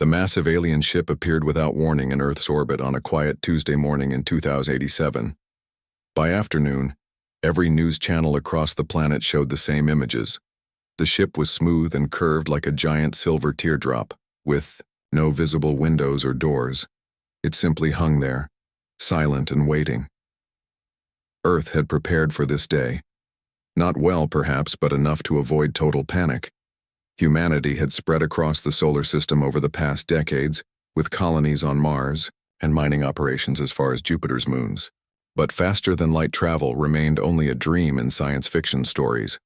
The massive alien ship appeared without warning in Earth's orbit on a quiet Tuesday morning in 2087. By afternoon, every news channel across the planet showed the same images. The ship was smooth and curved like a giant silver teardrop, with no visible windows or doors. It simply hung there, silent and waiting. Earth had prepared for this day. Not well, perhaps, but enough to avoid total panic. Humanity had spread across the solar system over the past decades, with colonies on Mars and mining operations as far as Jupiter's moons. But faster-than-light travel remained only a dream in science fiction stories.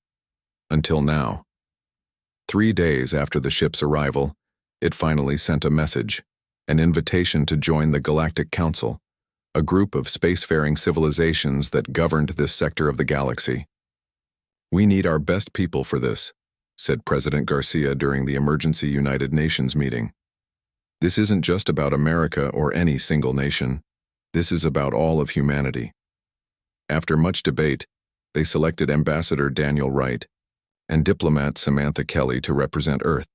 Until now. 3 days after the ship's arrival, it finally sent a message, an invitation to join the Galactic Council, a group of spacefaring civilizations that governed this sector of the galaxy. "We need our best people for this," said President Garcia during the emergency United Nations meeting. "This isn't just about America or any single nation. This is about all of humanity." After much debate, they selected Ambassador Daniel Wright and diplomat Samantha Kelly to represent Earth.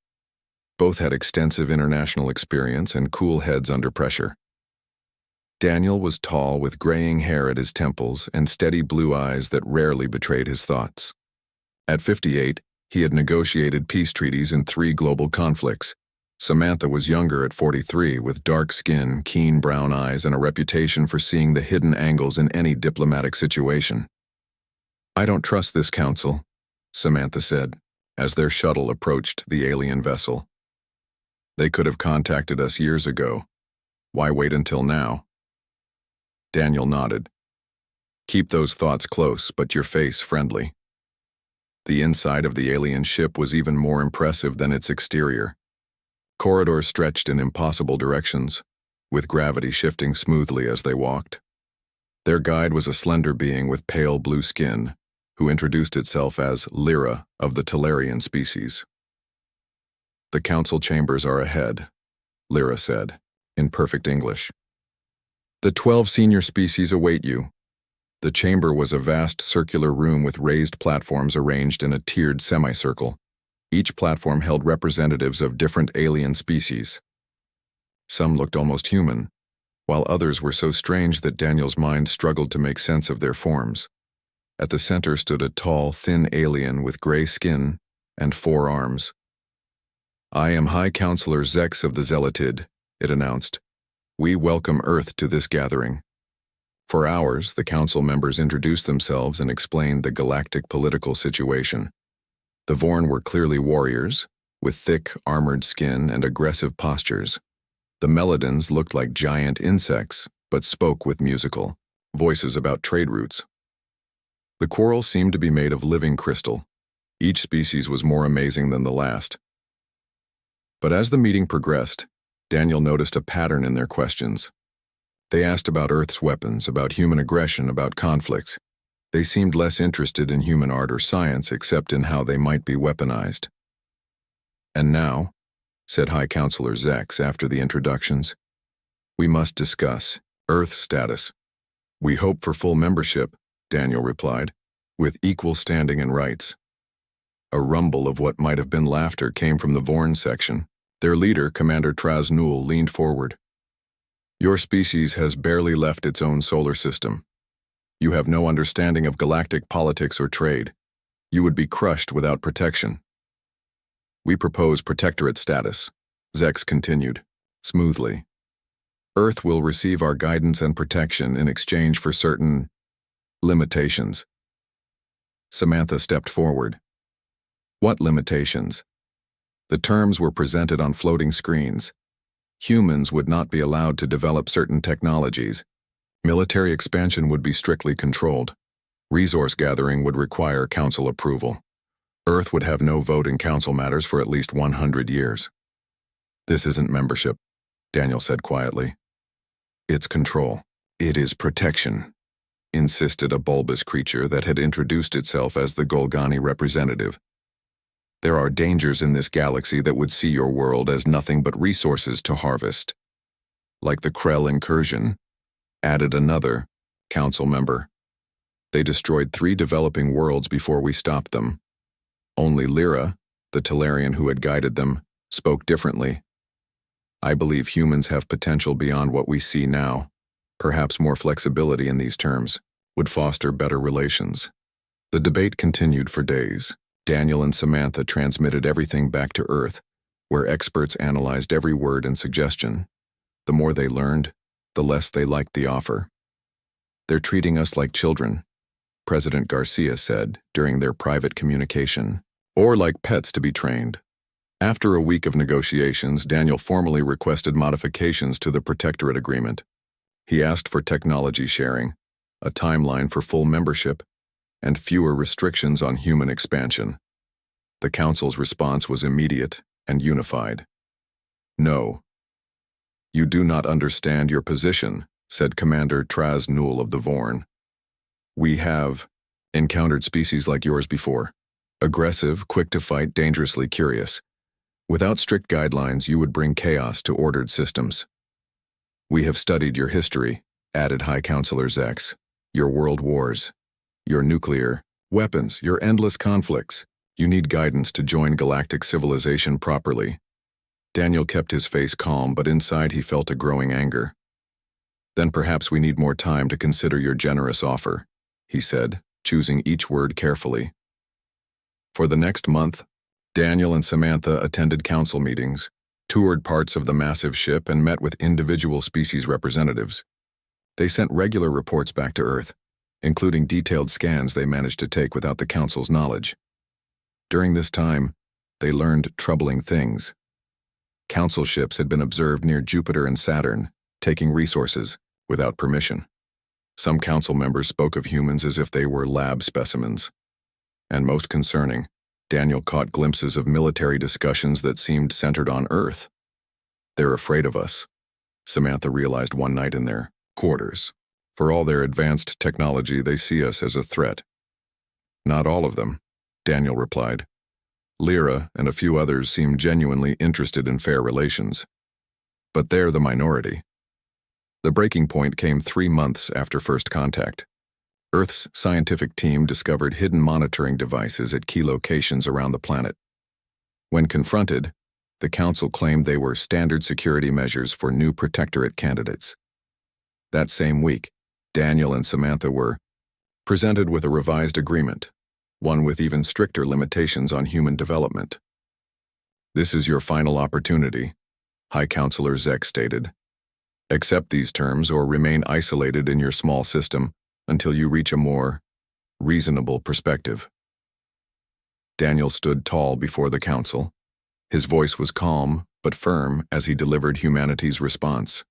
Both had extensive international experience and cool heads under pressure. Daniel was tall with graying hair at his temples and steady blue eyes that rarely betrayed his thoughts. At 58, he had negotiated peace treaties in 3 global conflicts. Samantha was younger at 43, with dark skin, keen brown eyes, and a reputation for seeing the hidden angles in any diplomatic situation. "I don't trust this council," Samantha said, as their shuttle approached the alien vessel. "They could have contacted us years ago. Why wait until now?" Daniel nodded. "Keep those thoughts close, but your face friendly." The inside of the alien ship was even more impressive than its exterior. Corridors stretched in impossible directions, with gravity shifting smoothly as they walked. Their guide was a slender being with pale blue skin, who introduced itself as Lyra of the Talarian species. "The council chambers are ahead," Lyra said, in perfect English. "The 12 senior species await you." The chamber was a vast circular room with raised platforms arranged in a tiered semicircle. Each platform held representatives of different alien species. Some looked almost human, while others were so strange that Daniel's mind struggled to make sense of their forms. At the center stood a tall, thin alien with gray skin and 4 arms. "I am High Counselor Zex of the Zealotid," it announced. "We welcome Earth to this gathering." For hours, the council members introduced themselves and explained the galactic political situation. The Vorn were clearly warriors, with thick, armored skin and aggressive postures. The Meladins looked like giant insects, but spoke with musical voices about trade routes. The quarrel seemed to be made of living crystal. Each species was more amazing than the last. But as the meeting progressed, Daniel noticed a pattern in their questions. They asked about Earth's weapons, about human aggression, about conflicts. They seemed less interested in human art or science except in how they might be weaponized. "And now," said High Counselor Zex after the introductions, "we must discuss Earth's status." "We hope for full membership," Daniel replied, "with equal standing and rights." A rumble of what might have been laughter came from the Vorn section. Their leader, Commander Traz Nul, leaned forward. "Your species has barely left its own solar system. You have no understanding of galactic politics or trade. You would be crushed without protection." "We propose protectorate status," Zex continued, smoothly. "Earth will receive our guidance and protection in exchange for certain limitations." Samantha stepped forward. "What limitations?" The terms were presented on floating screens. Humans would not be allowed to develop certain technologies. Military expansion would be strictly controlled. Resource gathering would require council approval. Earth would have no vote in council matters for at least 100 years. "This isn't membership," Daniel said quietly. "It's control. It is protection," insisted a bulbous creature that had introduced itself as the Golgani representative. "There are dangers in this galaxy that would see your world as nothing but resources to harvest." "Like the Krell incursion," added another council member. "They destroyed 3 developing worlds before we stopped them." Only Lyra, the Talarian who had guided them, spoke differently. I believe humans have potential beyond what we see now. Perhaps more flexibility in these terms would foster better relations. The debate continued for days. Daniel and Samantha transmitted everything back to Earth, where experts analyzed every word and suggestion. The more they learned, the less they liked the offer. "They're treating us like children," President Garcia said during their private communication, "or like pets to be trained." After a week of negotiations, Daniel formally requested modifications to the Protectorate Agreement. He asked for technology sharing, a timeline for full membership, and fewer restrictions on human expansion. The Council's response was immediate and unified. "No. You do not understand your position," said Commander Traz Newell of the Vorn. "We have encountered species like yours before. Aggressive, quick to fight, dangerously curious. Without strict guidelines, you would bring chaos to ordered systems. We have studied your history," added High Counselor Zex, "your world wars, your nuclear weapons, your endless conflicts. You need guidance to join galactic civilization properly." Daniel kept his face calm, but inside he felt a growing anger. "Then perhaps we need more time to consider your generous offer," he said, choosing each word carefully. For the next month, Daniel and Samantha attended council meetings, toured parts of the massive ship, and met with individual species representatives. They sent regular reports back to Earth, including detailed scans they managed to take without the Council's knowledge. During this time, they learned troubling things. Council ships had been observed near Jupiter and Saturn, taking resources without permission. Some Council members spoke of humans as if they were lab specimens. And most concerning, Daniel caught glimpses of military discussions that seemed centered on Earth. "They're afraid of us," Samantha realized one night in their quarters. "For all their advanced technology, they see us as a threat." "Not all of them," Daniel replied. "Lyra and a few others seem genuinely interested in fair relations. But they're the minority." The breaking point came 3 months after first contact. Earth's scientific team discovered hidden monitoring devices at key locations around the planet. When confronted, the Council claimed they were standard security measures for new Protectorate candidates. That same week, Daniel and Samantha were presented with a revised agreement, one with even stricter limitations on human development. "This is your final opportunity," High Counselor Zex stated. "Accept these terms or remain isolated in your small system until you reach a more reasonable perspective." Daniel stood tall before the Council. His voice was calm but firm as he delivered humanity's response.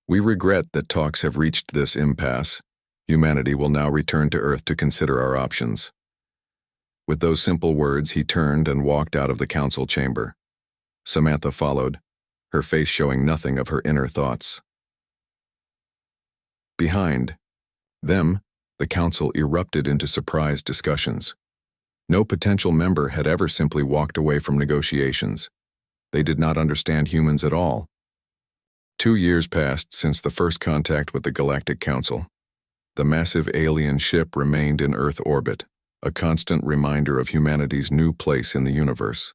"We regret that talks have reached this impasse. Humanity will now return to Earth to consider our options." With those simple words, he turned and walked out of the Council chamber. Samantha followed, her face showing nothing of her inner thoughts. Behind them, the Council erupted into surprise discussions. No potential member had ever simply walked away from negotiations. They did not understand humans at all. 2 years passed since the first contact with the Galactic Council. The massive alien ship remained in Earth orbit, a constant reminder of humanity's new place in the universe.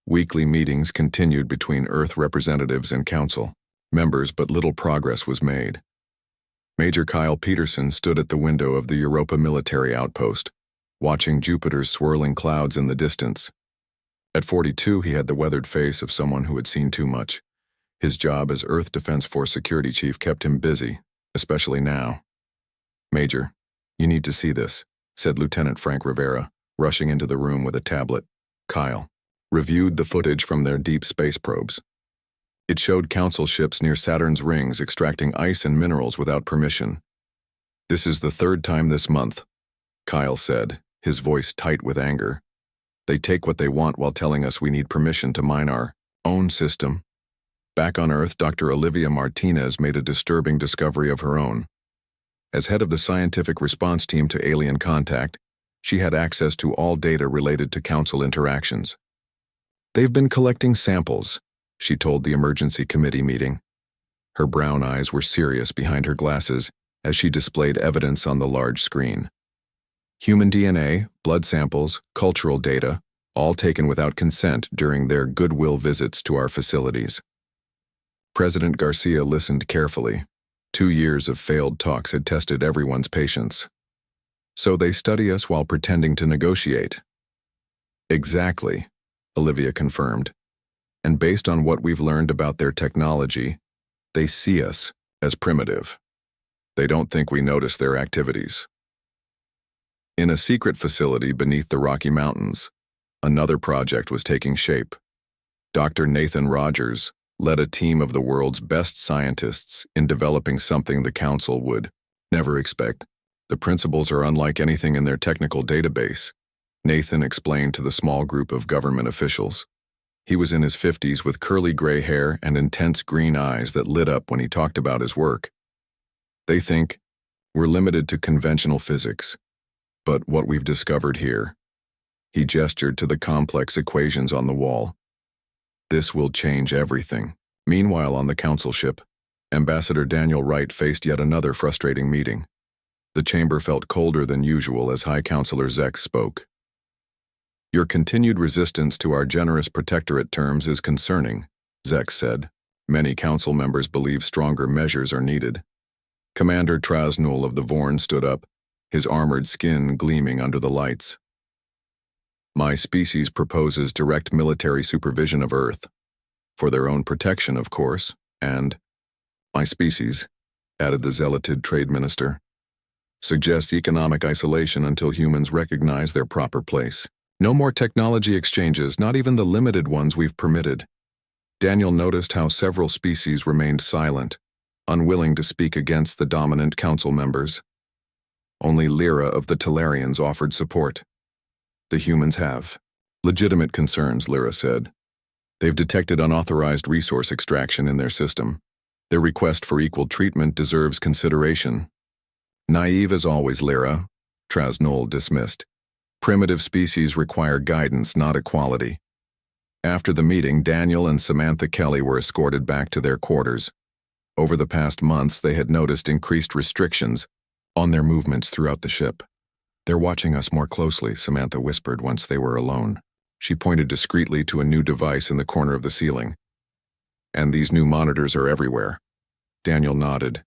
Weekly meetings continued between Earth representatives and Council members, but little progress was made. Major Kyle Peterson stood at the window of the Europa military outpost, watching Jupiter's swirling clouds in the distance. At 42, he had the weathered face of someone who had seen too much. His job as Earth Defense Force security chief kept him busy, especially now. "Major, you need to see this," said Lieutenant Frank Rivera, rushing into the room with a tablet. Kyle reviewed the footage from their deep space probes. It showed Council ships near Saturn's rings extracting ice and minerals without permission. "This is the 3rd time this month," Kyle said, his voice tight with anger. "They take what they want while telling us we need permission to mine our own system." Back on Earth, Dr. Olivia Martinez made a disturbing discovery of her own. As head of the scientific response team to alien contact, she had access to all data related to Council interactions. "They've been collecting samples," she told the emergency committee meeting. Her brown eyes were serious behind her glasses as she displayed evidence on the large screen. Human DNA, blood samples, cultural data, all taken without consent during their goodwill visits to our facilities. President Garcia listened carefully. 2 years of failed talks had tested everyone's patience. So they study us while pretending to negotiate. Exactly, Olivia confirmed. And based on what we've learned about their technology, they see us as primitive. They don't think we notice their activities. In a secret facility beneath the Rocky Mountains, another project was taking shape. Dr. Nathan Rogers led a team of the world's best scientists in developing something the Council would never expect. The principles are unlike anything in their technical database, Nathan explained to the small group of government officials. He was in his 50s with curly gray hair and intense green eyes that lit up when he talked about his work. They think we're limited to conventional physics, but what we've discovered here, he gestured to the complex equations on the wall. This will change everything. Meanwhile, on the council ship, Ambassador Daniel Wright faced yet another frustrating meeting. The chamber felt colder than usual as High Counselor Zex spoke. Your continued resistance to our generous protectorate terms is concerning, Zex said. Many council members believe stronger measures are needed. Commander Trasnul of the Vorn stood up, his armored skin gleaming under the lights. My species proposes direct military supervision of Earth. For their own protection, of course, and my species, added the zealotted trade minister, suggests economic isolation until humans recognize their proper place. No more technology exchanges, not even the limited ones we've permitted. Daniel noticed how several species remained silent, unwilling to speak against the dominant council members. Only Lyra of the Talarians offered support. The humans have legitimate concerns, Lyra said. They've detected unauthorized resource extraction in their system. Their request for equal treatment deserves consideration. Naive as always, Lyra, Trasnul dismissed. Primitive species require guidance, not equality. After the meeting, Daniel and Samantha Kelly were escorted back to their quarters. Over the past months, they had noticed increased restrictions on their movements throughout the ship. They're watching us more closely, Samantha whispered once they were alone. She pointed discreetly to a new device in the corner of the ceiling. And these new monitors are everywhere. Daniel nodded.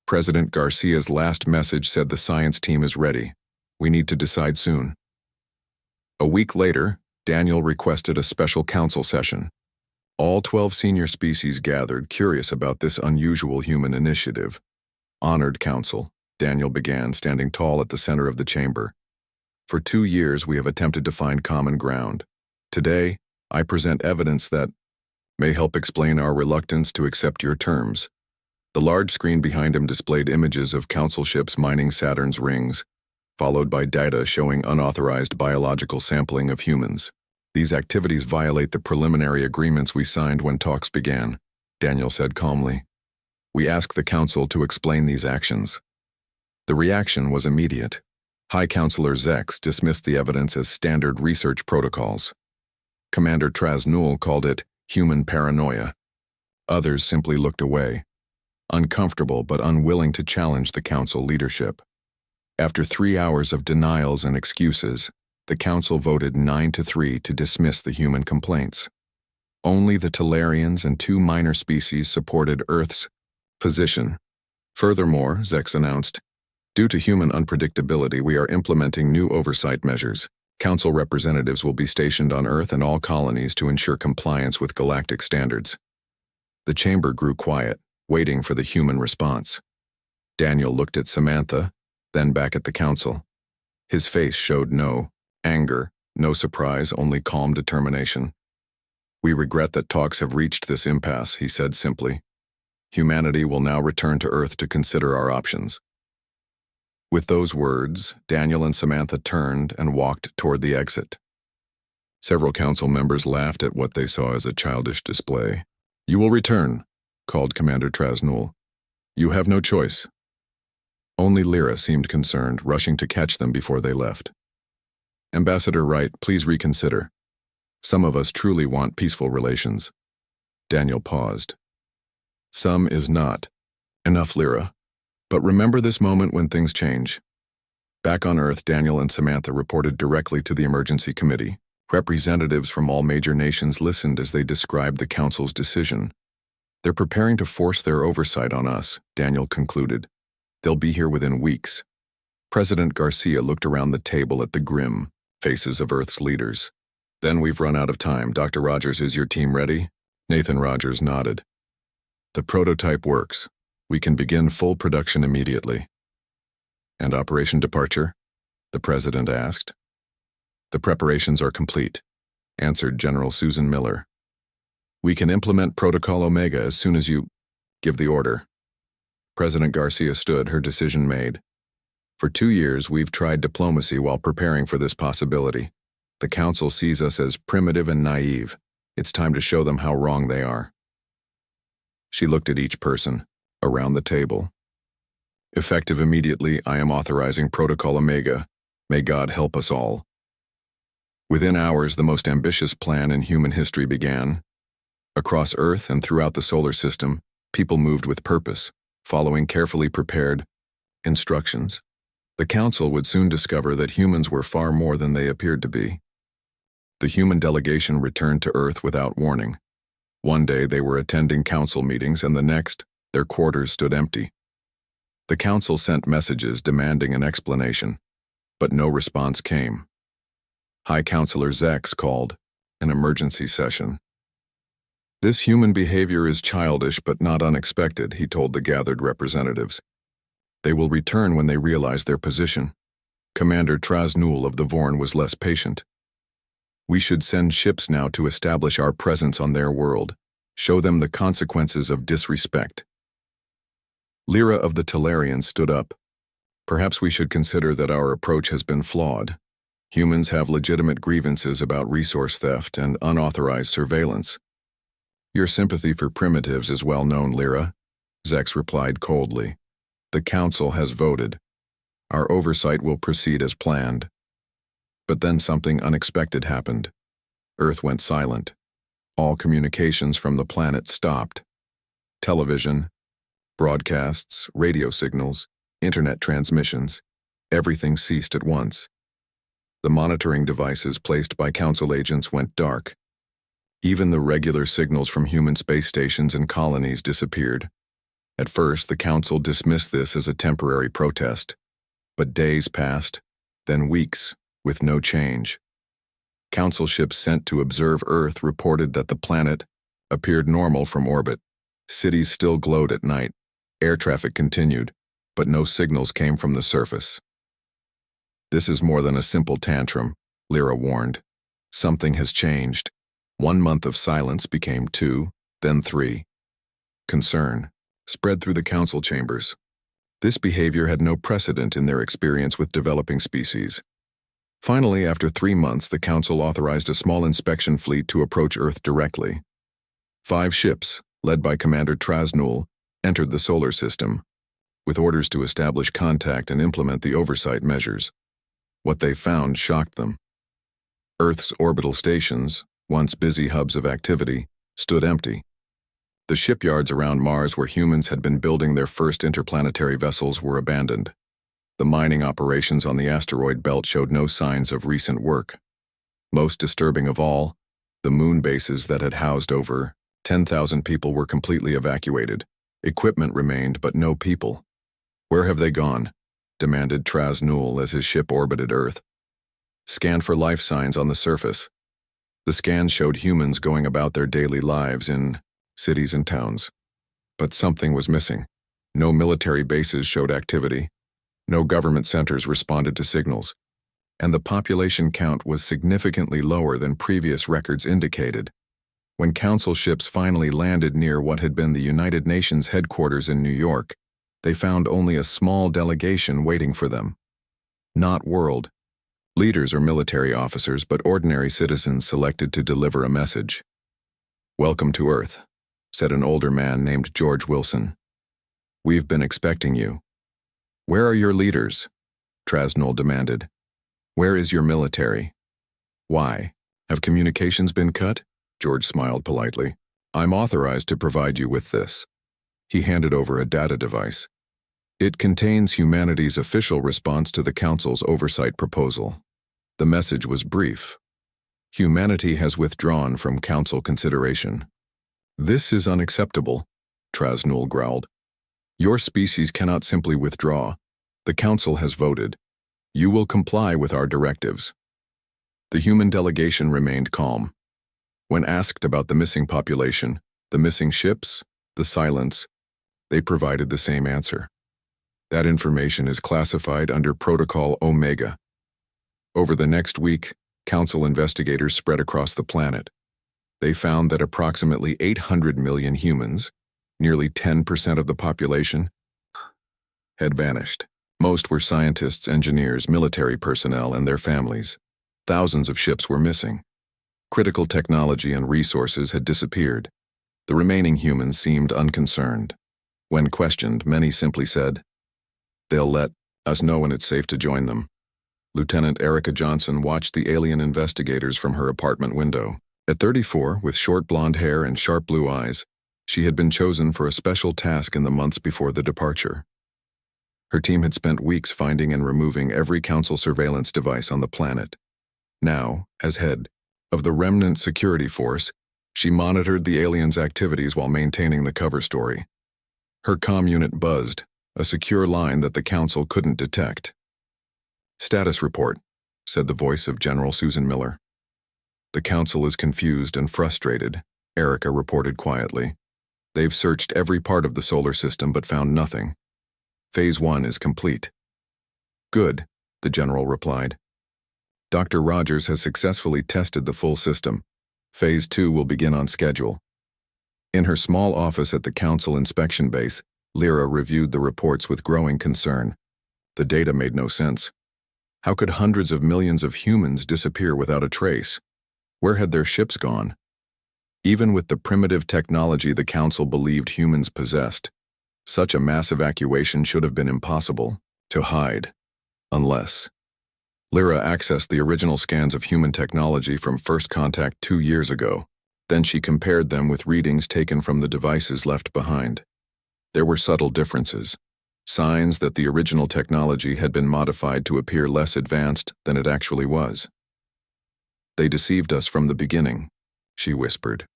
President Garcia's last message said the science team is ready. We need to decide soon. A week later, Daniel requested a special council session. All 12 senior species gathered, curious about this unusual human initiative. Honored Council, Daniel began, standing tall at the center of the chamber. For 2 years, we have attempted to find common ground. Today, I present evidence that may help explain our reluctance to accept your terms. The large screen behind him displayed images of council ships mining Saturn's rings, followed by data showing unauthorized biological sampling of humans. These activities violate the preliminary agreements we signed when talks began, Daniel said calmly. We ask the council to explain these actions. The reaction was immediate. High Counselor Zex dismissed the evidence as standard research protocols. Commander Trasnul called it human paranoia. Others simply looked away, uncomfortable but unwilling to challenge the council leadership. After 3 hours of denials and excuses, the council voted 9-3 to dismiss the human complaints. Only the Talarians and 2 minor species supported Earth's position. Furthermore, Zex announced, due to human unpredictability, we are implementing new oversight measures. Council representatives will be stationed on Earth and all colonies to ensure compliance with galactic standards. The chamber grew quiet, waiting for the human response. Daniel looked at Samantha, then back at the council. His face showed no anger, no surprise, only calm determination. We regret that talks have reached this impasse, he said simply. Humanity will now return to Earth to consider our options. With those words, Daniel and Samantha turned and walked toward the exit. Several council members laughed at what they saw as a childish display. You will return, called Commander Trasnul. You have no choice. Only Lyra seemed concerned, rushing to catch them before they left. Ambassador Wright, please reconsider. Some of us truly want peaceful relations. Daniel paused. Some is not. Enough, Lyra. But remember this moment when things change. Back on Earth, Daniel and Samantha reported directly to the emergency committee. Representatives from all major nations listened as they described the council's decision. They're preparing to force their oversight on us, Daniel concluded. They'll be here within weeks. President Garcia looked around the table at the grim faces of Earth's leaders. Then we've run out of time. Dr. Rogers, is your team ready? Nathan Rogers nodded. The prototype works. We can begin full production immediately. And Operation Departure? The President asked. The preparations are complete, answered General Susan Miller. We can implement Protocol Omega as soon as you give the order. President Garcia stood, her decision made. For 2 years, we've tried diplomacy while preparing for this possibility. The Council sees us as primitive and naive. It's time to show them how wrong they are. She looked at each person around the table. Effective immediately, I am authorizing Protocol Omega. May God help us all. Within hours, the most ambitious plan in human history began. Across Earth and throughout the solar system, people moved with purpose, following carefully prepared instructions. The Council would soon discover that humans were far more than they appeared to be. The human delegation returned to Earth without warning. One day they were attending council meetings, and the next, their quarters stood empty. The Council sent messages demanding an explanation, but no response came. High Counselor Zex called an emergency session. This human behavior is childish but not unexpected, he told the gathered representatives. They will return when they realize their position. Commander Trasnul of the Vorn was less patient. We should send ships now to establish our presence on their world, show them the consequences of disrespect. Lyra of the Talarians stood up. Perhaps we should consider that our approach has been flawed. Humans have legitimate grievances about resource theft and unauthorized surveillance. Your sympathy for primitives is well known, Lyra, Zex replied coldly. The Council has voted. Our oversight will proceed as planned. But then something unexpected happened. Earth went silent. All communications from the planet stopped. Television, broadcasts, radio signals, internet transmissions, everything ceased at once. The monitoring devices placed by Council agents went dark. Even the regular signals from human space stations and colonies disappeared. At first, the Council dismissed this as a temporary protest. But days passed, then weeks, with no change. Council ships sent to observe Earth reported that the planet appeared normal from orbit. Cities still glowed at night. Air traffic continued, but no signals came from the surface. This is more than a simple tantrum, Lyra warned. Something has changed. 1 month of silence became 2, then 3. Concern spread through the Council chambers. This behavior had no precedent in their experience with developing species. Finally, after 3 months, the Council authorized a small inspection fleet to approach Earth directly. 5 ships, led by Commander Trasnul, entered the solar system, with orders to establish contact and implement the oversight measures. What they found shocked them. Earth's orbital stations, once busy hubs of activity, stood empty. The shipyards around Mars where humans had been building their first interplanetary vessels were abandoned. The mining operations on the asteroid belt showed no signs of recent work. Most disturbing of all, the moon bases that had housed over 10,000 people were completely evacuated. Equipment remained, but no people. Where have they gone? Demanded Trasnul as his ship orbited Earth. Scan for life signs on the surface. The scans showed humans going about their daily lives in cities and towns. But something was missing. No military bases showed activity. No government centers responded to signals. And the population count was significantly lower than previous records indicated. When Council ships finally landed near what had been the United Nations headquarters in New York, they found only a small delegation waiting for them. Not world leaders or military officers, but ordinary citizens selected to deliver a message. "Welcome to Earth," said an older man named George Wilson. "We've been expecting you." "Where are your leaders?" Trasnul demanded. "Where is your military?" "Why? Have communications been cut?" George smiled politely. "I'm authorized to provide you with this." He handed over a data device. It contains humanity's official response to the Council's oversight proposal. The message was brief. Humanity has withdrawn from Council consideration. This is unacceptable. Trasnul growled. Your species cannot simply withdraw. The Council has voted. You will comply with our directives. The human delegation remained calm. When asked about the missing population, the missing ships, the silence, they provided the same answer. That information is classified under Protocol Omega. Over the next week, Council investigators spread across the planet. They found that approximately 800 million humans, nearly 10% of the population, had vanished. Most were scientists, engineers, military personnel, and their families. Thousands of ships were missing. Critical technology and resources had disappeared. The remaining humans seemed unconcerned. When questioned, many simply said, "They'll let us know when it's safe to join them." Lieutenant Erica Johnson watched the alien investigators from her apartment window. At 34, with short blonde hair and sharp blue eyes, she had been chosen for a special task in the months before the departure. Her team had spent weeks finding and removing every Council surveillance device on the planet. Now, as head of the remnant security force, she monitored the aliens' activities while maintaining the cover story. Her comm unit buzzed, a secure line that the Council couldn't detect. "Status report," said the voice of General Susan Miller. "The Council is confused and frustrated," Erica reported quietly. "They've searched every part of the solar system but found nothing. Phase 1 is complete." "Good," the general replied. "Dr. Rogers has successfully tested the full system. Phase 2 will begin on schedule." In her small office at the Council inspection base, Lyra reviewed the reports with growing concern. The data made no sense. How could hundreds of millions of humans disappear without a trace? Where had their ships gone? Even with the primitive technology the Council believed humans possessed, such a mass evacuation should have been impossible to hide. Unless Lyra accessed the original scans of human technology from first contact 2 years ago. Then she compared them with readings taken from the devices left behind. There were subtle differences, signs that the original technology had been modified to appear less advanced than it actually was. "They deceived us from the beginning," she whispered.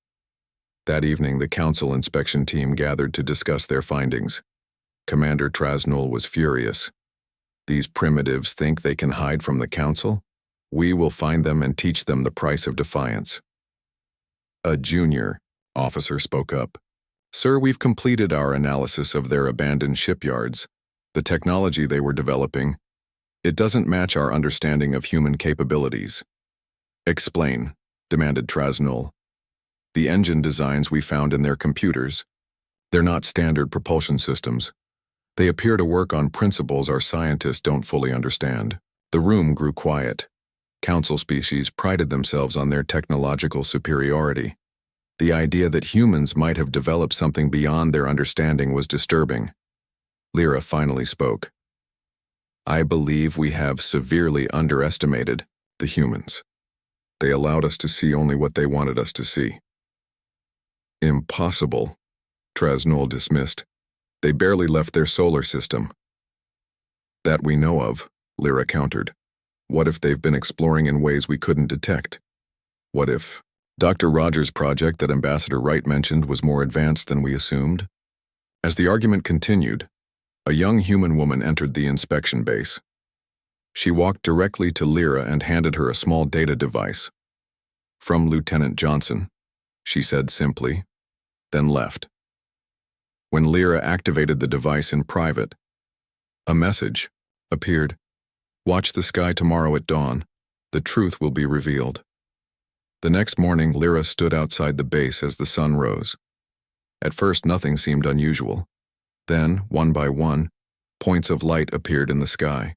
That evening, the Council inspection team gathered to discuss their findings. Commander Trasnul was furious. "These primitives think they can hide from the Council? We will find them and teach them the price of defiance." A junior officer spoke up. "Sir, we've completed our analysis of their abandoned shipyards. The technology they were developing, it doesn't match our understanding of human capabilities." "Explain," demanded Trasnul. "The engine designs we found in their computers, they're not standard propulsion systems. They appear to work on principles our scientists don't fully understand." The room grew quiet. Council species prided themselves on their technological superiority. The idea that humans might have developed something beyond their understanding was disturbing. Lyra finally spoke. "I believe we have severely underestimated the humans. They allowed us to see only what they wanted us to see." "Impossible," Trasnul dismissed. "They barely left their solar system." "That we know of," Lyra countered. "What if they've been exploring in ways we couldn't detect? What if Dr. Rogers' project that Ambassador Wright mentioned was more advanced than we assumed?" As the argument continued, a young human woman entered the inspection base. She walked directly to Lyra and handed her a small data device. "From Lieutenant Johnson," she said simply, then left. When Lyra activated the device in private, a message appeared. "Watch the sky tomorrow at dawn. The truth will be revealed." The next morning, Lyra stood outside the base as the sun rose. At first, nothing seemed unusual. Then, one by one, points of light appeared in the sky.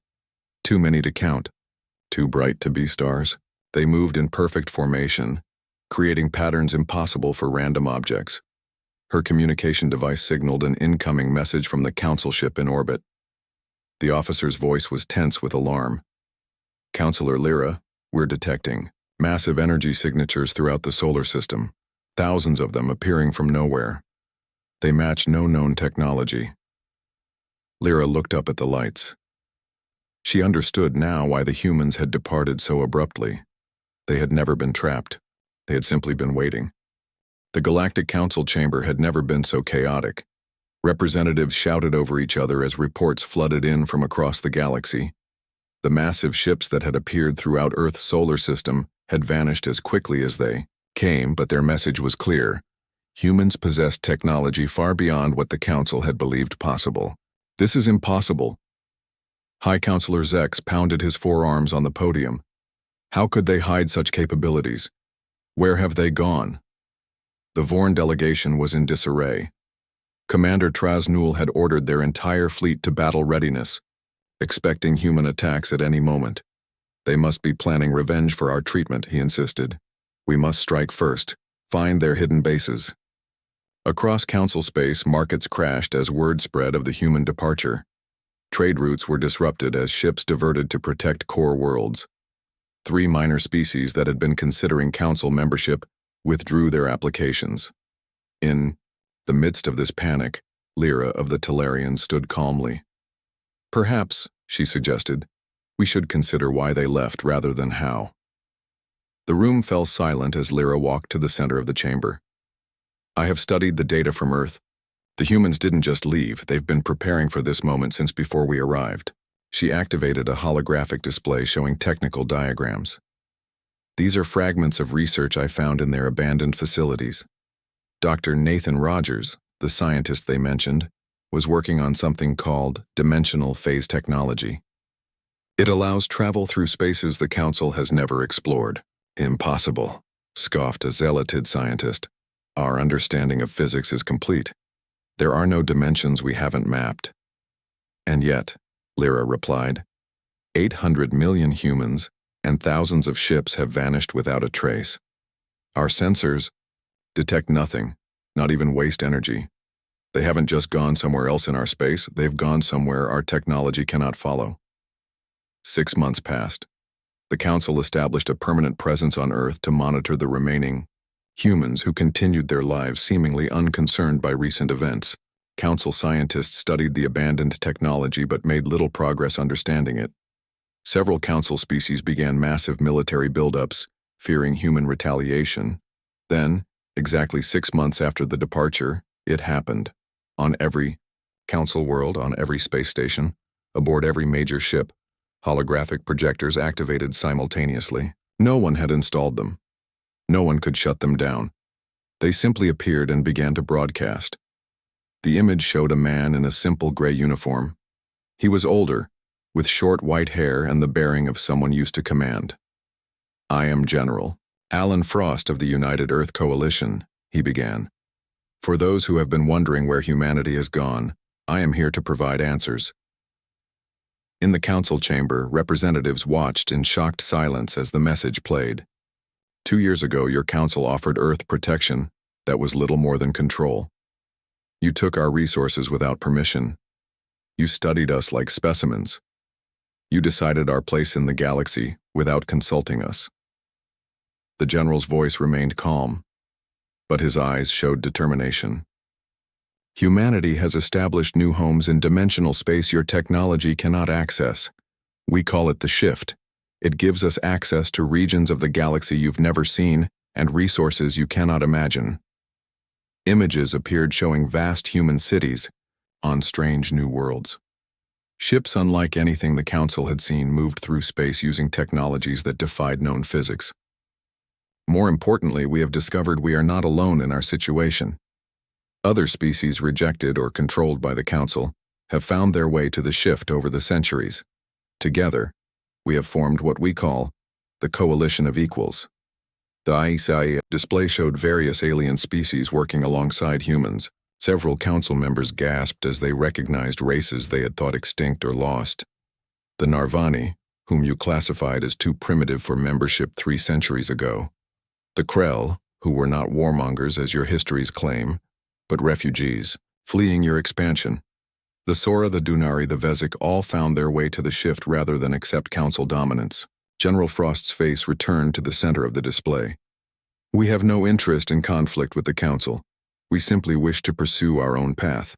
Too many to count, too bright to be stars. They moved in perfect formation, creating patterns impossible for random objects. Her communication device signaled an incoming message from the Council ship in orbit. The officer's voice was tense with alarm. "Counselor Lyra, we're detecting massive energy signatures throughout the solar system, thousands of them appearing from nowhere. They match no known technology." Lyra looked up at the lights. She understood now why the humans had departed so abruptly. They had never been trapped. They had simply been waiting. The Galactic Council chamber had never been so chaotic. Representatives shouted over each other as reports flooded in from across the galaxy. The massive ships that had appeared throughout Earth's solar system had vanished as quickly as they came, but their message was clear. Humans possessed technology far beyond what the Council had believed possible. This is impossible. High Counselor Zex pounded his forearms on the podium. How could they hide such capabilities? Where have they gone? The Vorn delegation was in disarray. Commander Trasnul had ordered their entire fleet to battle readiness, expecting human attacks at any moment. They must be planning revenge for our treatment, he insisted. We must strike first, find their hidden bases. Across Council space, markets crashed as word spread of the human departure. Trade routes were disrupted as ships diverted to protect core worlds. 3 minor species that had been considering Council membership withdrew their applications. In the midst of this panic, Lyra of the Tellarians stood calmly. Perhaps, she suggested, we should consider why they left rather than how. The room fell silent as Lyra walked to the center of the chamber. I have studied the data from Earth. The humans didn't just leave, they've been preparing for this moment since before we arrived. She activated a holographic display showing technical diagrams. These are fragments of research I found in their abandoned facilities. Dr. Nathan Rogers, the scientist they mentioned, was working on something called dimensional phase technology. It allows travel through spaces the Council has never explored. Impossible, scoffed a zealotid scientist. Our understanding of physics is complete. There are no dimensions we haven't mapped. And yet, Lyra replied, 800 million humans and thousands of ships have vanished without a trace. Our sensors detect nothing, not even waste energy. They haven't just gone somewhere else in our space, they've gone somewhere our technology cannot follow. 6 months passed. The Council established a permanent presence on Earth to monitor the remaining humans who continued their lives seemingly unconcerned by recent events. Council scientists studied the abandoned technology but made little progress understanding it. Several Council species began massive military buildups, fearing human retaliation. Then, exactly 6 months after the departure, it happened. On every Council world, on every space station, aboard every major ship, holographic projectors activated simultaneously. No one had installed them. No one could shut them down. They simply appeared and began to broadcast. The image showed a man in a simple gray uniform. He was older, with short white hair and the bearing of someone used to command. I am General Alan Frost of the United Earth Coalition, he began. For those who have been wondering where humanity has gone, I am here to provide answers. In the Council chamber, representatives watched in shocked silence as the message played. 2 years ago, your Council offered Earth protection that was little more than control. You took our resources without permission. You studied us like specimens. You decided our place in the galaxy without consulting us. The General's voice remained calm, but his eyes showed determination. Humanity has established new homes in dimensional space your technology cannot access. We call it the Shift. It gives us access to regions of the galaxy you've never seen and resources you cannot imagine. Images appeared showing vast human cities on strange new worlds. Ships unlike anything the Council had seen moved through space using technologies that defied known physics. More importantly, we have discovered we are not alone in our situation. Other species rejected or controlled by the Council have found their way to the Shift over the centuries. Together, we have formed what we call the Coalition of Equals. The HFY display showed various alien species working alongside humans. Several Council members gasped as they recognized races they had thought extinct or lost. The Narvani, whom you classified as too primitive for membership 3 centuries ago. The Krell, who were not warmongers as your histories claim, but refugees, fleeing your expansion. The Sora, the Dunari, the Vezek all found their way to the Shift rather than accept Council dominance. General Frost's face returned to the center of the display. We have no interest in conflict with the Council. We simply wish to pursue our own path.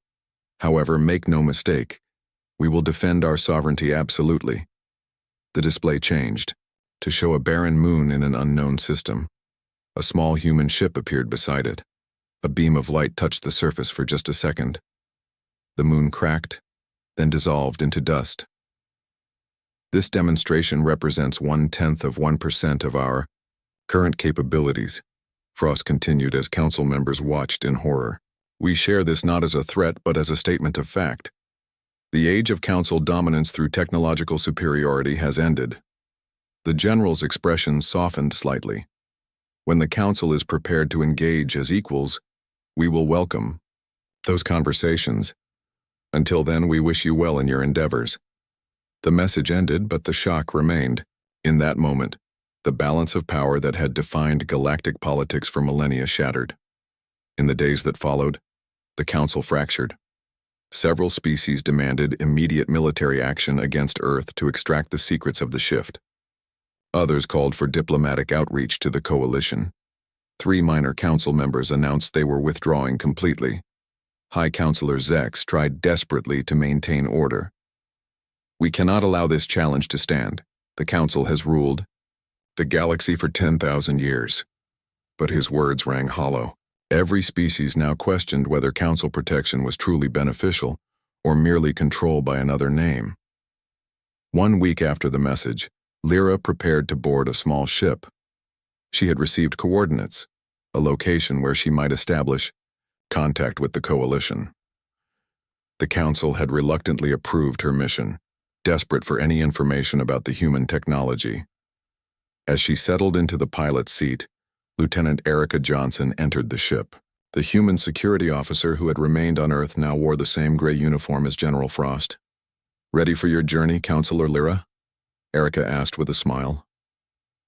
However, make no mistake, we will defend our sovereignty absolutely. The display changed, to show a barren moon in an unknown system. A small human ship appeared beside it. A beam of light touched the surface for just a second. The moon cracked, then dissolved into dust. This demonstration represents 0.1% of our current capabilities, Frost continued as council members watched in horror. We share this not as a threat but as a statement of fact. The age of council dominance through technological superiority has ended. The general's expression softened slightly. When the council is prepared to engage as equals, we will welcome those conversations. Until then, we wish you well in your endeavors. The message ended, but the shock remained. In that moment, the balance of power that had defined galactic politics for millennia shattered. In the days that followed, the council fractured. Several species demanded immediate military action against Earth to extract the secrets of the shift. Others called for diplomatic outreach to the coalition. 3 minor council members announced they were withdrawing completely. High Councilor Zex tried desperately to maintain order. We cannot allow this challenge to stand. The council has ruled the galaxy for 10,000 years. But his words rang hollow. Every species now questioned whether council protection was truly beneficial or merely control by another name. 1 week after the message, Lyra prepared to board a small ship. She had received coordinates, a location where she might establish contact with the coalition. The council had reluctantly approved her mission, desperate for any information about the human technology. As she settled into the pilot's seat, Lieutenant Erica Johnson entered the ship. The human security officer who had remained on Earth now wore the same gray uniform as General Frost. "Ready for your journey, Counselor Lyra?" Erica asked with a smile.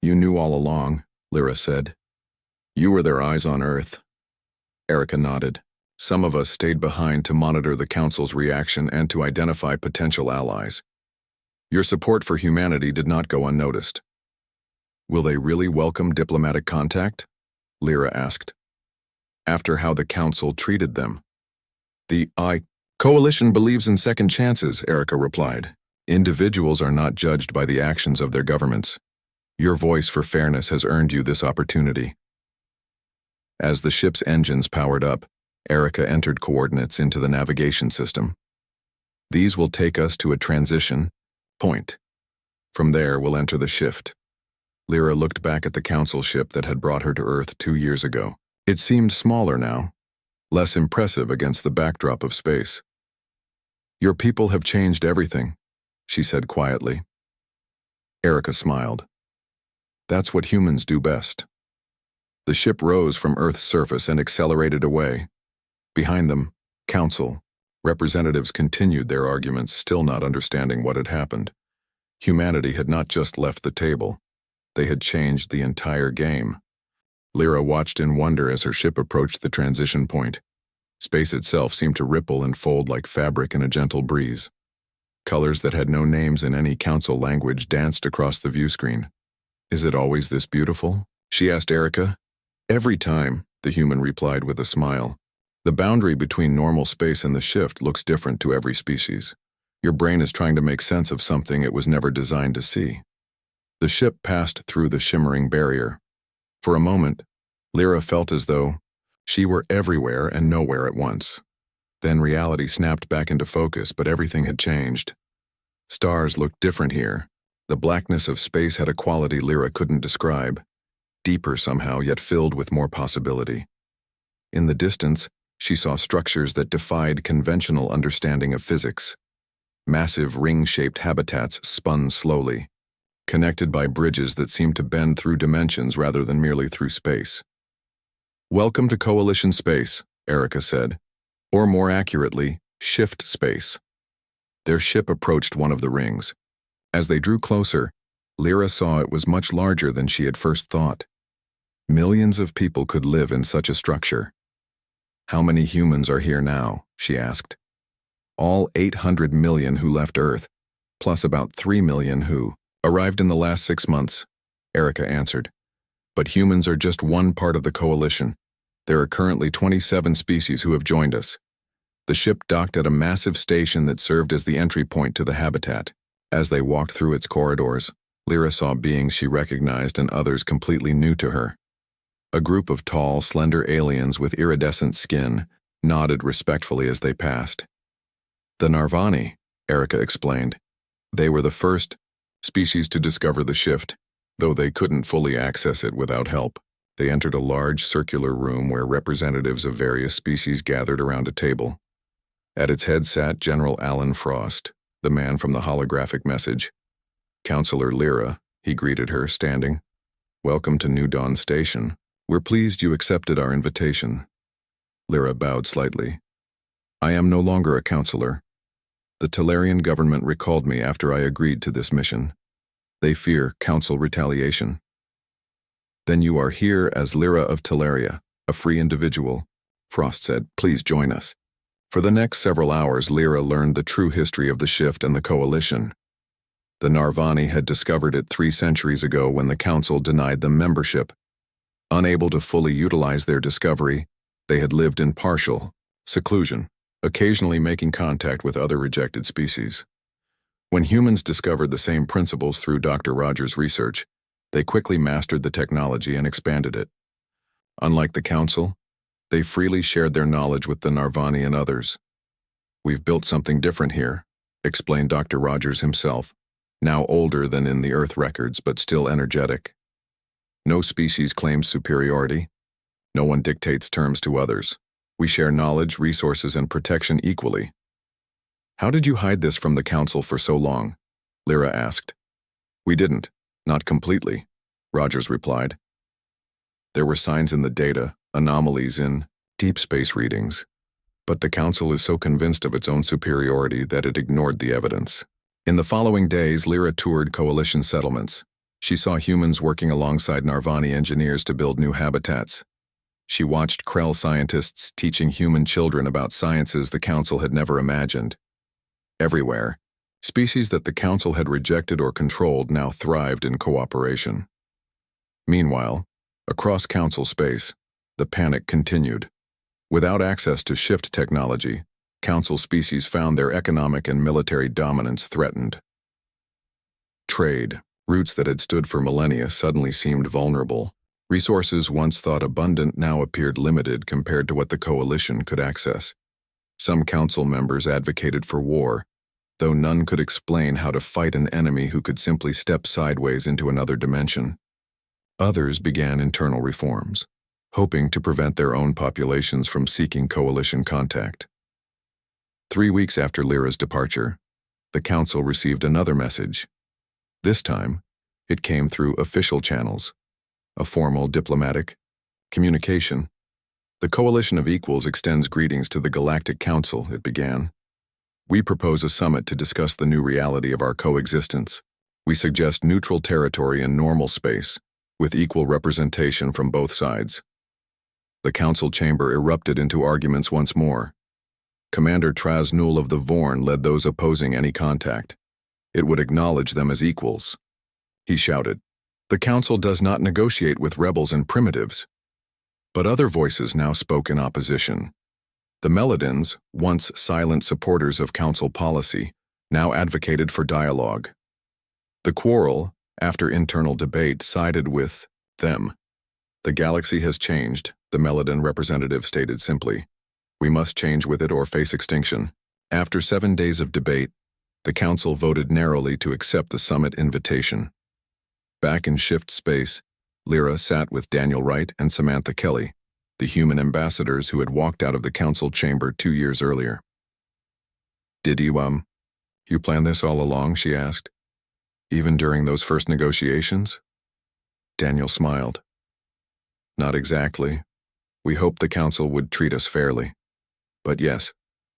"You knew all along," Lyra said. "You were their eyes on Earth." Erica nodded. "Some of us stayed behind to monitor the Council's reaction and to identify potential allies. Your support for humanity did not go unnoticed." "Will they really welcome diplomatic contact?" Lyra asked. "After how the Council treated them." "The Coalition believes in second chances," Erica replied. "Individuals are not judged by the actions of their governments. Your voice for fairness has earned you this opportunity." As the ship's engines powered up, Erica entered coordinates into the navigation system. "These will take us to a transition point. From there, we'll enter the shift." Lyra looked back at the council ship that had brought her to Earth 2 years ago. It seemed smaller now, less impressive against the backdrop of space. "Your people have changed everything," she said quietly. Erica smiled. "That's what humans do best." The ship rose from Earth's surface and accelerated away. Behind them, council representatives continued their arguments, still not understanding what had happened. Humanity had not just left the table. They had changed the entire game. Lyra watched in wonder as her ship approached the transition point. Space itself seemed to ripple and fold like fabric in a gentle breeze. Colors that had no names in any council language danced across the view screen. "Is it always this beautiful?" she asked Erica. "Every time," the human replied with a smile. "The boundary between normal space and the shift looks different to every species. Your brain is trying to make sense of something it was never designed to see." The ship passed through the shimmering barrier. For a moment, Lyra felt as though she were everywhere and nowhere at once. Then reality snapped back into focus, but everything had changed. Stars looked different here. The blackness of space had a quality Lyra couldn't describe. Deeper somehow, yet filled with more possibility. In the distance, she saw structures that defied conventional understanding of physics. Massive ring-shaped habitats spun slowly, connected by bridges that seemed to bend through dimensions rather than merely through space. "Welcome to Coalition Space," Erica said. "Or more accurately, Shift Space." Their ship approached one of the rings. As they drew closer, Lyra saw it was much larger than she had first thought. Millions of people could live in such a structure. "How many humans are here now?" she asked. "All 800 million who left Earth, plus about 3 million who arrived in the last 6 months," Erica answered. "But humans are just one part of the coalition. There are currently 27 species who have joined us." The ship docked at a massive station that served as the entry point to the habitat. As they walked through its corridors, Lyra saw beings she recognized and others completely new to her. A group of tall, slender aliens with iridescent skin nodded respectfully as they passed. The Narvani, Erica explained. They were the first species to discover the shift, though they couldn't fully access it without help. They entered a large circular room where representatives of various species gathered around a table. At its head sat General Alan Frost, the man from the holographic message. Counselor Lyra, he greeted her, standing. Welcome to New Dawn Station. We're pleased you accepted our invitation. Lyra bowed slightly. I am no longer a counselor. The Talarian government recalled me after I agreed to this mission. They fear council retaliation. Then you are here as Lyra of Talaria, a free individual, Frost said. Please join us. For the next several hours, Lyra learned the true history of the shift and the coalition. The Narvani had discovered it 3 centuries ago when the council denied them membership. Unable to fully utilize their discovery, they had lived in partial seclusion, occasionally making contact with other rejected species. When humans discovered the same principles through Dr. Rogers' research, they quickly mastered the technology and expanded it. Unlike the council, they freely shared their knowledge with the Narvani and others. We've built something different here, explained Dr. Rogers himself, now older than in the Earth records but still energetic. No species claims superiority. No one dictates terms to others. We share knowledge, resources, and protection equally. How did you hide this from the council for so long? Lyra asked. We didn't, not completely, Rogers replied. There were signs in the data, anomalies in deep space readings, but the council is so convinced of its own superiority that it ignored the evidence. In the following days, Lyra toured coalition settlements. She saw humans working alongside Narvani engineers to build new habitats. She watched Krell scientists teaching human children about sciences the council had never imagined. Everywhere, species that the council had rejected or controlled now thrived in cooperation. Meanwhile, across council space, the panic continued. Without access to shift technology, council species found their economic and military dominance threatened. Trade, routes that had stood for millennia, suddenly seemed vulnerable. Resources once thought abundant now appeared limited compared to what the coalition could access. Some council members advocated for war, though none could explain how to fight an enemy who could simply step sideways into another dimension. Others began internal reforms, hoping to prevent their own populations from seeking coalition contact. 3 weeks after Lyra's departure, the council received another message. This time, it came through official channels, a formal diplomatic communication. The Coalition of Equals extends greetings to the Galactic Council, it began. We propose a summit to discuss the new reality of our coexistence. We suggest neutral territory and normal space, with equal representation from both sides. The council chamber erupted into arguments once more. Commander Trasnul of the Vorn led those opposing any contact. It would acknowledge them as equals. He shouted, "The council does not negotiate with rebels and primitives." But other voices now spoke in opposition. The Meladins, once silent supporters of council policy, now advocated for dialogue. The quarrel, after internal debate, sided with them. The galaxy has changed, the Meladin representative stated simply. We must change with it or face extinction. After 7 days of debate, the council voted narrowly to accept the summit invitation. Back in shift space, Lyra sat with Daniel Wright and Samantha Kelly, the human ambassadors who had walked out of the council chamber 2 years earlier. Did you plan this all along, she asked. Even during those first negotiations? Daniel smiled. Not exactly. We hoped the council would treat us fairly. But yes,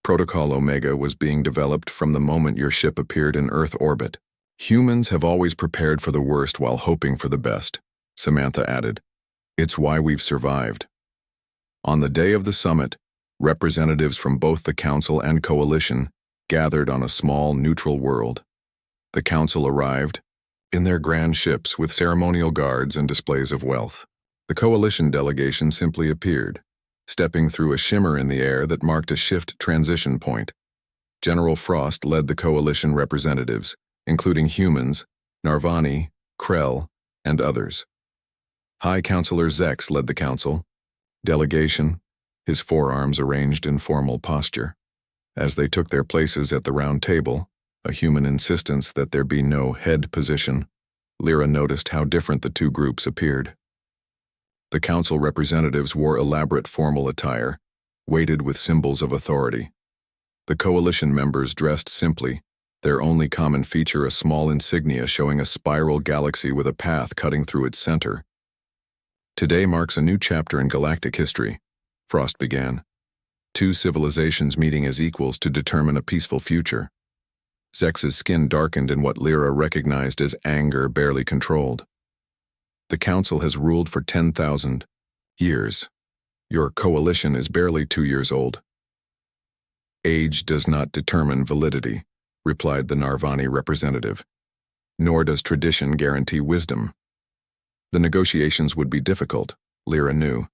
Protocol Omega was being developed from the moment your ship appeared in Earth orbit. Humans have always prepared for the worst while hoping for the best, Samantha added. It's why we've survived. On the day of the summit, representatives from both the council and coalition gathered on a small, neutral world. The council arrived, in their grand ships with ceremonial guards and displays of wealth. The coalition delegation simply appeared, stepping through a shimmer in the air that marked a shift transition point. General Frost led the coalition representatives, including humans, Narvani, Krell, and others. High Counselor Zex led the council delegation, his forearms arranged in formal posture. As they took their places at the round table, a human insistence that there be no head position, Lyra noticed how different the two groups appeared. The council representatives wore elaborate formal attire, weighted with symbols of authority. The coalition members dressed simply, their only common feature a small insignia showing a spiral galaxy with a path cutting through its center. Today marks a new chapter in galactic history, Frost began. Two civilizations meeting as equals to determine a peaceful future. Zex's skin darkened in what Lyra recognized as anger barely controlled. The council has ruled for 10,000 years. Your coalition is barely 2 years old. Age does not determine validity, replied the Narvani representative. Nor does tradition guarantee wisdom. The negotiations would be difficult, Lyra knew.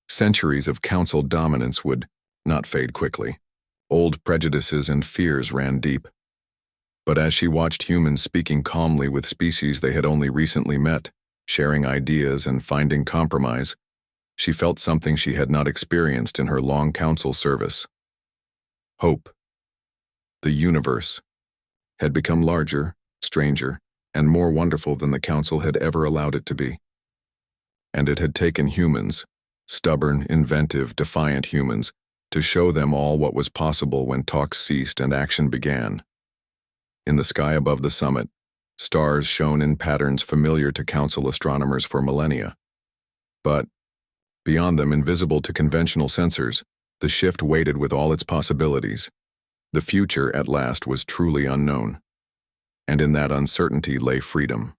Centuries of council dominance would not fade quickly. Old prejudices and fears ran deep. But as she watched humans speaking calmly with species they had only recently met, sharing ideas and finding compromise, she felt something she had not experienced in her long council service. Hope. The universe had become larger, stranger, and more wonderful than the council had ever allowed it to be. And it had taken humans, stubborn, inventive, defiant humans, to show them all what was possible when talks ceased and action began. In the sky above the summit, stars shone in patterns familiar to council astronomers for millennia. But, beyond them, invisible to conventional sensors, the shift waited with all its possibilities. The future, at last, was truly unknown. And in that uncertainty lay freedom.